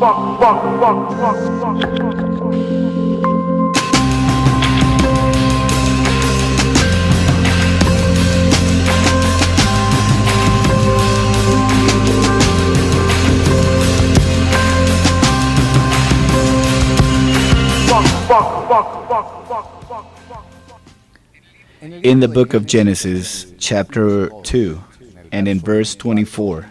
In the book of Genesis, chapter 2, and in verse 24,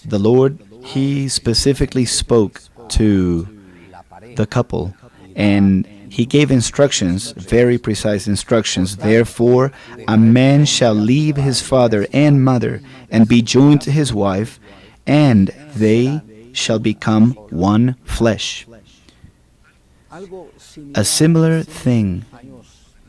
the Lord, He specifically spoke to the couple, and He gave instructions, very precise instructions. Therefore, a man shall leave his father and mother, and be joined to his wife, and they shall become one flesh. A similar thing,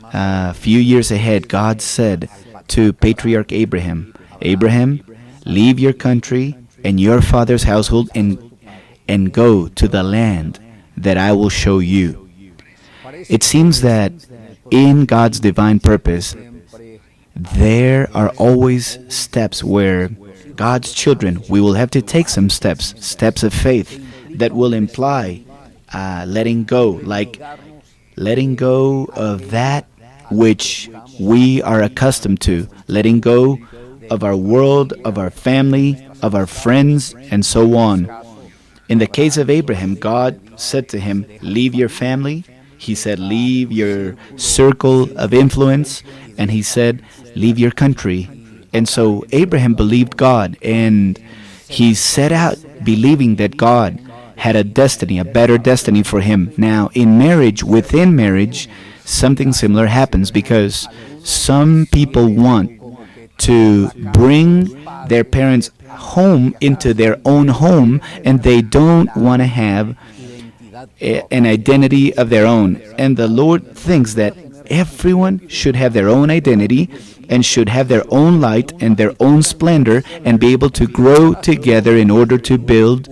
a few years ahead, God said to patriarch Abraham, Abraham, leave your country and your father's household and go to the land that I will show you. It seems that in God's divine purpose, there are always steps where God's children, we will have to take some steps of faith that will imply letting go, like letting go of that which we are accustomed to, letting go of our world, of our family, of our friends, and so on. In the case of Abraham, God said to him, leave your family. He said, leave your circle of influence. And He said, leave your country. And so Abraham believed God, and he set out believing that God had a destiny, a better destiny for him. Now, in marriage, within marriage, something similar happens, because some people want to bring their parents home into their own home, and they don't want to have an identity of their own. And the Lord thinks that everyone should have their own identity and should have their own light and their own splendor and be able to grow together in order to build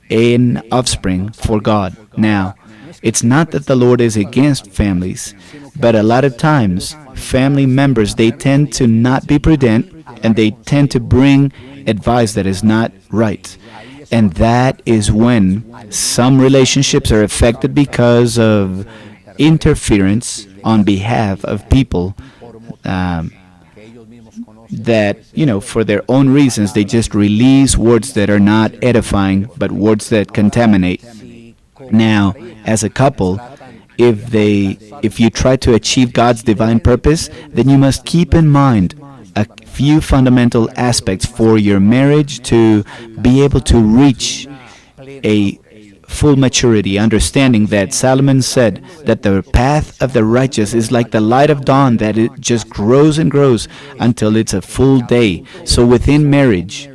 an offspring for God. Now, it's not that the Lord is against families, but a lot of times family members, they tend to not be prudent, and they tend to bring advice that is not right. And that is when some relationships are affected because of interference on behalf of people that, for their own reasons, they just release words that are not edifying, but words that contaminate. Now, as a couple, if you try to achieve God's divine purpose, then you must keep in mind a few fundamental aspects for your marriage to be able to reach a full maturity, understanding that Solomon said that the path of the righteous is like the light of dawn, that it just grows and grows until it's a full day. So within marriage,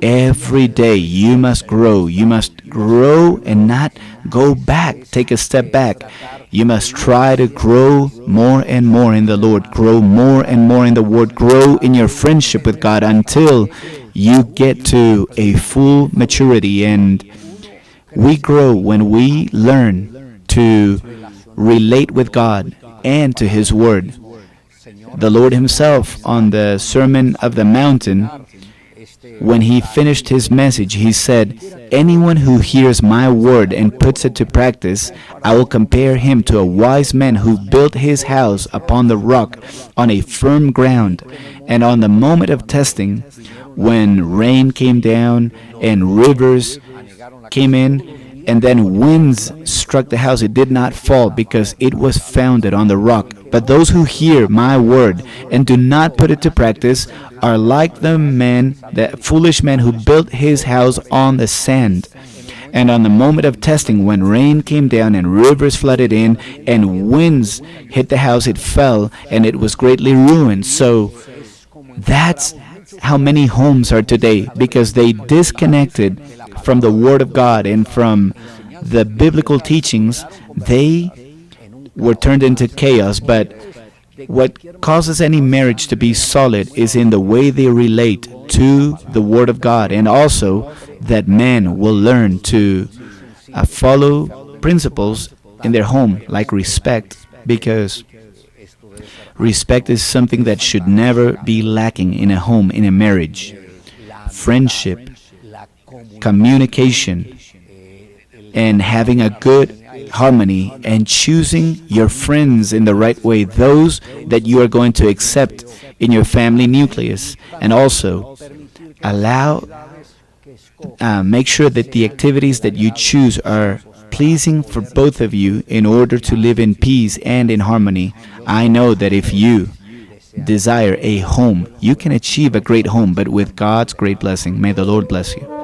every day you must grow. You must grow and not go back, take a step back. You must try to grow more and more in the Lord, grow more and more in the Word, grow in your friendship with God until you get to a full maturity. And we grow when we learn to relate with God and to His Word. The Lord Himself, on the Sermon of the Mountain, when He finished His message, He said, anyone who hears my word and puts it to practice, I will compare him to a wise man who built his house upon the rock, on a firm ground. And on the moment of testing, when rain came down and rivers came in, and then winds struck the house, it did not fall because it was founded on the rock. But those who hear my word and do not put it to practice are like the foolish man who built his house on the sand. And on the moment of testing, when rain came down and rivers flooded in and winds hit the house, it fell and it was greatly ruined. So that's how many homes are today, because they disconnected from the Word of God and from the biblical teachings. They were turned into chaos. But what causes any marriage to be solid is in the way they relate to the Word of God, and also that men will learn to follow principles in their home, like respect, because respect is something that should never be lacking in a home, in a marriage. Friendship, communication, and having a good harmony and choosing your friends in the right way, those that you are going to accept in your family nucleus, and also allow make sure that the activities that you choose are pleasing for both of you in order to live in peace and in harmony. I know that if you desire a home, you can achieve a great home, but with God's great blessing. May the Lord bless you.